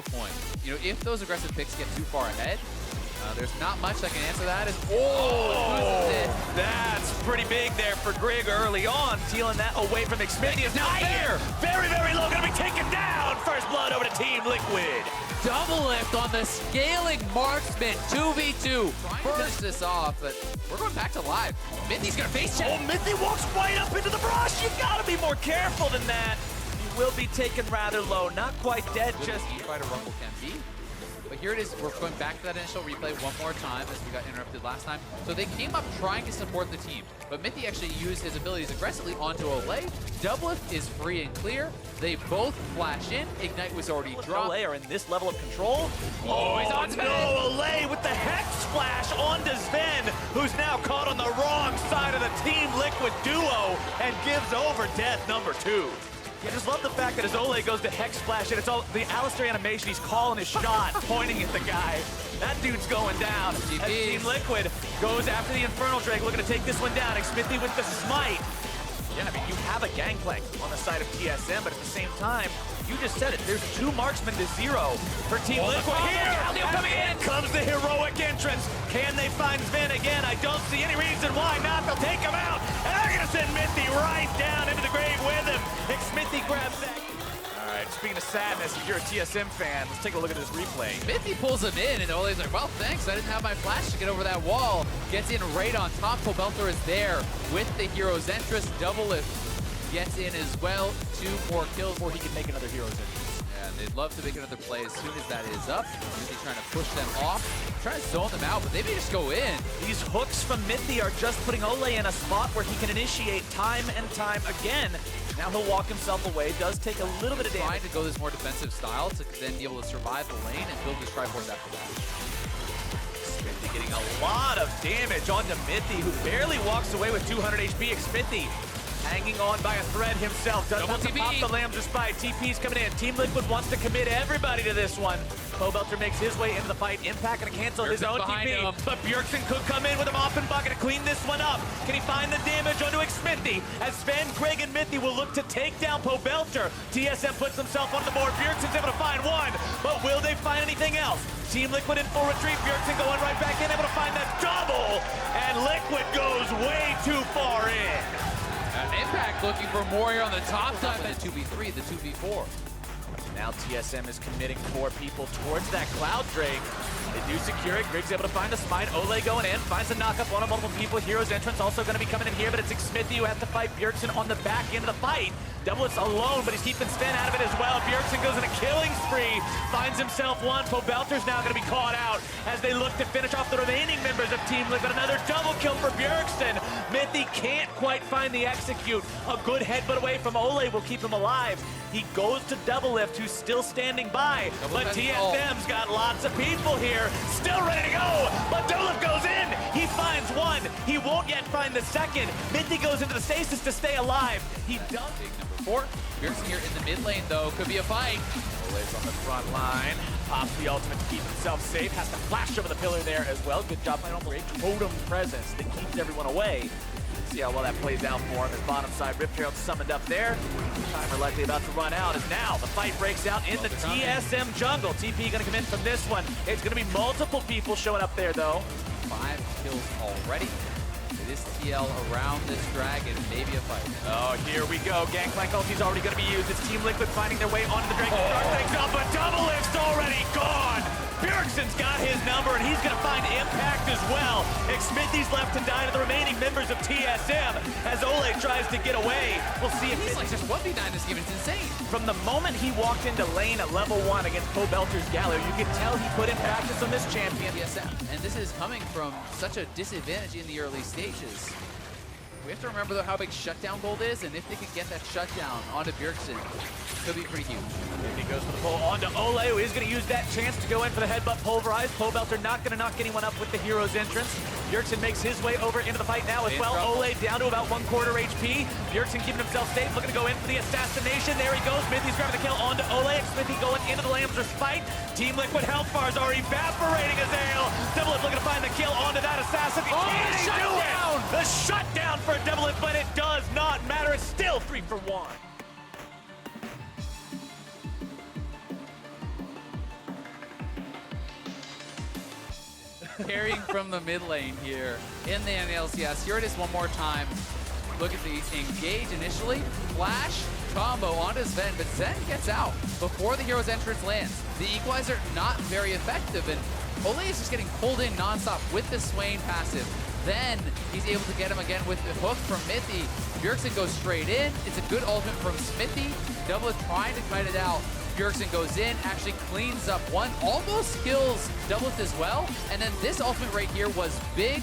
to a point. You know, if those aggressive picks get too far ahead, there's not much that can answer that. That's pretty big there for Grig early on. Stealing that away from Xfinity is now here. Very, very low, gonna be taken down. First blood over to Team Liquid. Double lift on the scaling marksman, 2v2. Trying to finish this off, but we're going back to live. Mithy's gonna face check. Oh, Mithy walks right up into the brush. You gotta be more careful than that. You will be taken rather low. Not quite dead, just... Try to rumble can be. But here it is, we're going back to that initial replay one more time as we got interrupted last time. So they came up trying to support the team, but Mithy actually used his abilities aggressively onto Olay. Doublelift is free and clear. They both flash in. Ignite was already dropped. Olay are in this level of control. Oh, he's on Sven! No, Olay with the Hex Splash onto Sven, who's now caught on the wrong side of the Team Liquid duo and gives over death number 2. I just love the fact that as Olay goes to Hex Splash, and it's all the Alistair animation, he's calling his shot, pointing at the guy. That dude's going down. As Team Liquid goes after the Infernal Drake, looking to take this one down. Xmithy with the smite. Yeah, I mean, you have a gangplank on the side of TSM, but at the same time, you just said it, there's 2 marksmen to 0 for Team Liquid. Here, coming in, comes the heroic entrance. Can they find Sven again? I don't see any reason why not. They'll take him out, and they're gonna send Mithy right down into the grave with him. Xmithy grabs that. All right, speaking of sadness, if you're a TSM fan, let's take a look at this replay. Mithy pulls him in, and Olay's like, well, thanks, I didn't have my flash to get over that wall. Gets in right on top. Pobelter is there with the hero's entrance. Double lift gets in as well. 2 more kills before he can make another hero's entrance. Yeah, and they'd love to make another play as soon as that is up. Mithy trying to push them off, trying to zone them out, but they may just go in. These hooks from Mithy are just putting Olay in a spot where he can initiate time and time again. Now he'll walk himself away, does take a little bit of damage. Trying to go this more defensive style to then be able to survive the lane and build his Triforce after that. Xmithy getting a lot of damage onto Mithy, who barely walks away with 200 HP. Xmithy hanging on by a thread himself. Does not pop the Lambs despite. TP's coming in. Team Liquid wants to commit everybody to this one. Pobelter makes his way into the fight. Impact gonna cancel his own TP. But Bjergsen could come in with a mop and bucket to clean this one up. Can he find the damage onto Xmithy? As Sven, Grig, and Mithy will look to take down Pobelter. TSM puts himself on the board. Bjergsen's able to find one. But will they find anything else? Team Liquid in full retreat. Bjergsen going right back in, able to find that double. And Liquid goes way too far in. Impact looking for more here on the top side. The 2v3, the 2v4. Now TSM is committing 4 people towards that Cloud Drake. They do secure it. Grig's able to find the smite. Olay going in, finds a knockup on multiple people. Hero's entrance also going to be coming in here, but it's Xmithy who has to fight Bjergsen on the back end of the fight. Doublelift's alone, but he's keeping Sven out of it as well. Bjergsen goes in a killing spree, finds himself one. Pobelter's now going to be caught out as they look to finish off the remaining members of Team Liquid. Another double kill for Bjergsen. Mithy can't quite find the execute. A good headbutt away from Olay will keep him alive. He goes to Doublelift, who's still standing by, but TSM's got lots of people here, still ready to go, but Doublelift goes in, he finds one, he won't yet find the second. Mithy goes into the stasis to stay alive. He does. Big number 4. Bjergsen here in the mid lane, though, could be a fight. Olay's on the front line, pops the ultimate to keep himself safe, has to flash over the pillar there as well. Good job playing over a totem presence that keeps everyone away. See how well that plays out for him. His bottom side Rift Herald summoned up there. Timer likely about to run out as now the fight breaks out in the TSM jungle. TP gonna come in from this one. It's gonna be multiple people showing up there though. 5 kills already. It is TL around this dragon, maybe a fight. Oh, here we go. Gangplank ulti's already gonna be used. It's Team Liquid finding their way onto the dragon. Start things up, but Doublelift's already gone. Bjergsen's got his number, and he's going to find impact as well. Xmithy's left to die to the remaining members of TSM as Olay tries to get away. We'll see if he's like just 1v9 this game. It's insane. From the moment he walked into lane at level 1 against Pobelter's Gallo, you could tell he put in practice on this champion. TSM, and this is coming from such a disadvantage in the early stages. We have to remember, though, how big Shutdown Gold is, and if they can get that Shutdown onto Bjergsen, it could be pretty huge. He goes for the pull onto Olay, who is going to use that chance to go in for the headbutt pulverize. Pobelter not going to knock anyone up with the hero's entrance. Bjergsen makes his way over into the fight now as well. Olay down to about 1/4 HP. Bjergsen keeping himself safe, looking to go in for the assassination. There he goes. Mithy's grabbing the kill onto Olay. Xmithy going into the Lambs fight. Team Liquid health bars are evaporating as Ale. Doublelift looking to find the kill onto that assassin. Can he do it? The shutdown for Doublelift, but it does not matter. It's still 3 for 1. carrying from the mid lane here in the NA LCS. Here it is one more time. Look at the engage initially. Flash combo onto Sven, but Zen gets out before the hero's entrance lands. The equalizer not very effective, and Ole is just getting pulled in nonstop with the Swain passive. Then he's able to get him again with the hook from Mithy. Bjergsen goes straight in. It's a good ultimate from Smithy. Doubleth trying to kite it out. Bjergsen goes in, actually cleans up one, almost kills Doubleth as well. And then this ultimate right here was big.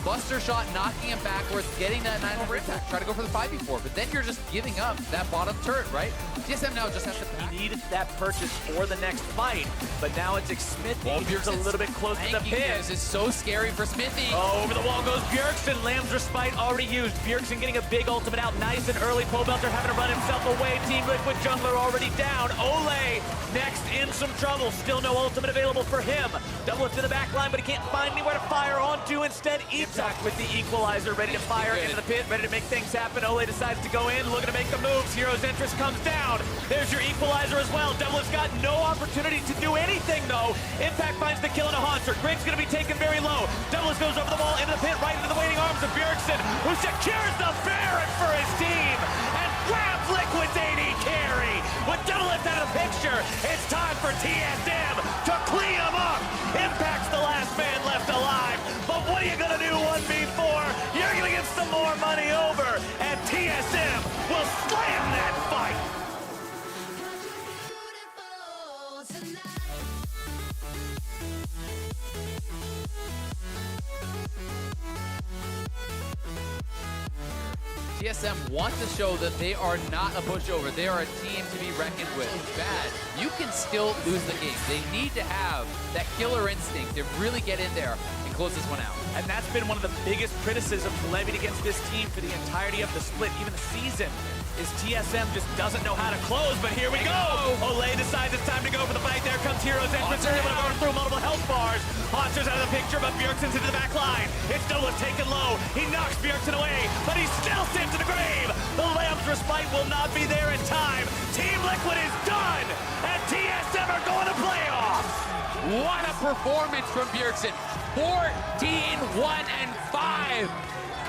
Buster shot, knocking him backwards, getting that 9-over impact. Try to go for the 5v4, but then you're just giving up that bottom turret, right? TSM now just has to pack. He needed that purchase for the next fight, but now it's Smithy. He's a little bit close to the pin. This is so scary for Smithy. Oh, over the wall goes Bjergsen. Lamb's Respite already used. Bjergsen getting a big ultimate out nice and early. Pobelter having to run himself away. Team Liquid jungler already down. Ole next in some trouble. Still no ultimate available for him. Doubleth to the back line, but he can't find anywhere to fire onto. Instead, Itzhak with the equalizer, ready to fire into the pit, ready to make things happen. Ole decides to go in, looking to make the moves. Hero's interest comes down. There's your equalizer as well. Doubleth's got no opportunity to do anything, though. Impact finds the kill into Haunter. Grig's going to be taken very low. Doubleth goes over the wall into the pit, right into the waiting arms of Bjergsen, who secures the Baron for his team and grabs Liquid's AD carry. With Doubleth out of the picture, it's time for TSM to clean him up. Impact's the last man left alive. But what are you going to do 1v4? You're going to get some more money over, and TSM will slam that fight. TSM want to show that they are not a pushover. They are a team to be reckoned with. Bad. You can still lose the game. They need to have that killer instinct to really get in there and close this one out. And that's been one of the biggest criticisms levied against this team for the entirety of the split, even the season, is TSM just doesn't know how to close, but here we go! Ole decides it's time to go for the fight. There comes Hero's entrance, able to go through multiple health bars. Haunter's out of the picture, but Bjergsen's into the back line. It's Doubleth taken low. He knocks Bjergsen away, but he's still sent to the grave. The Lamb's Respite will not be there in time. Team Liquid is done, and TSM are going to playoffs! What a performance from Bjergsen. 14, 1, and 5.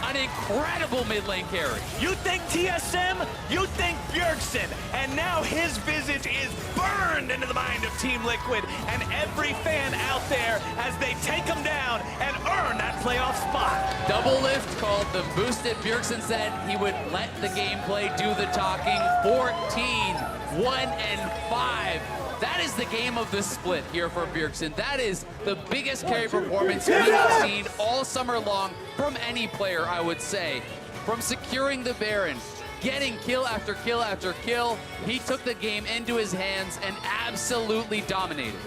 An incredible mid lane carry. You think TSM, you think Bjergsen, and now his visage is burned into the mind of Team Liquid and every fan out there as they take him down and earn that playoff spot. Doublelift called them boosted. Bjergsen said he would let the gameplay do the talking. 14, 1, and 5. That is the game of the split here for Bjergsen. That is the biggest carry performance we have seen all summer long from any player, I would say. From securing the Baron, getting kill after kill after kill, he took the game into his hands and absolutely dominated.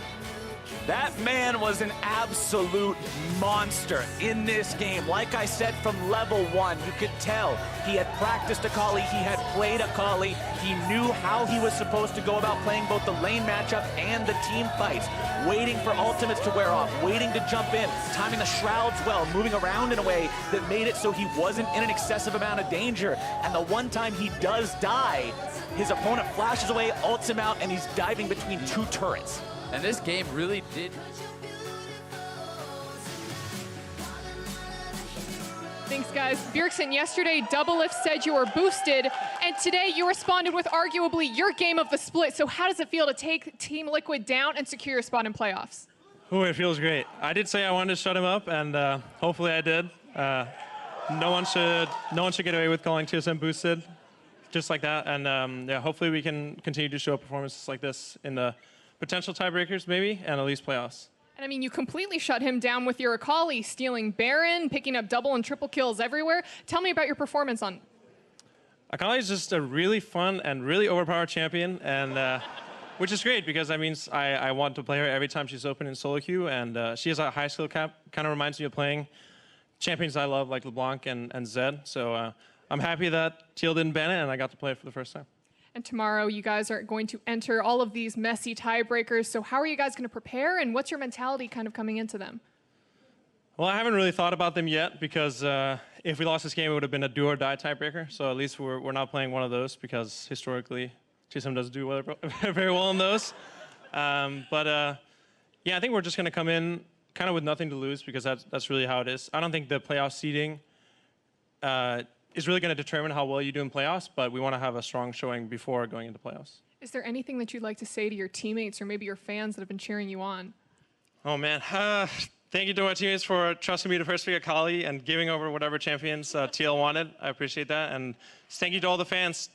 That man was an absolute monster in this game. Like I said, from level 1, you could tell he had practiced Akali, he had played Akali, he knew how he was supposed to go about playing both the lane matchup and the team fights, waiting for ultimates to wear off, waiting to jump in, timing the shrouds well, moving around in a way that made it so he wasn't in an excessive amount of danger. And the one time he does die, his opponent flashes away, ults him out, and he's diving between two turrets. And this game really did. Thanks, guys. Bjergsen, yesterday, Doublelift said you were boosted, and today you responded with arguably your game of the split. So how does it feel to take Team Liquid down and secure your spot in playoffs? Oh, it feels great. I did say I wanted to shut him up, and hopefully I did. No one should get away with calling TSM boosted, just like that. And yeah, hopefully we can continue to show performances like this in the potential tiebreakers, maybe, and at least playoffs. And I mean, you completely shut him down with your Akali, stealing Baron, picking up double and triple kills everywhere. Tell me about your performance on. Akali is just a really fun and really overpowered champion, and which is great because that means I want to play her every time she's open in solo queue, and she has a high skill cap. Kind of reminds me of playing champions I love like LeBlanc and Zed. So I'm happy that Teal didn't ban it, and I got to play it for the first time. And tomorrow, you guys are going to enter all of these messy tiebreakers. So how are you guys going to prepare, and what's your mentality kind of coming into them? Well, I haven't really thought about them yet because if we lost this game, it would have been a do or die tiebreaker. So at least we're not playing one of those because historically, TSM doesn't do very well in those. Yeah, I think we're just going to come in kind of with nothing to lose because that's really how it is. I don't think the playoff seeding is really going to determine how well you do in playoffs, but we want to have a strong showing before going into playoffs. Is there anything that you'd like to say to your teammates or maybe your fans that have been cheering you on? Oh, man. Thank you to my teammates for trusting me to first pick Akali and giving over whatever champions TL wanted. I appreciate that. And thank you to all the fans.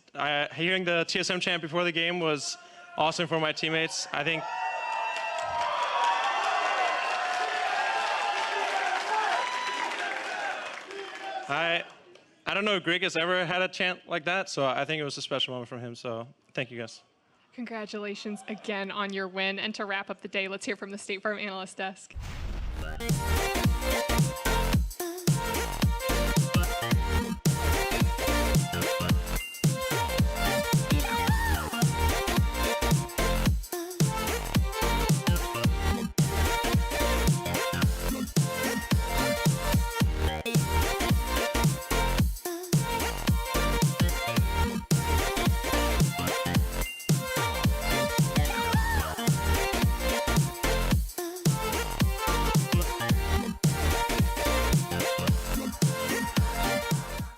Hearing the TSM chant before the game was awesome for my teammates. I think... I don't know if Greg has ever had a chant like that, so I think it was a special moment from him. So thank you, guys. Congratulations again on your win. And to wrap up the day, let's hear from the State Farm Analyst Desk.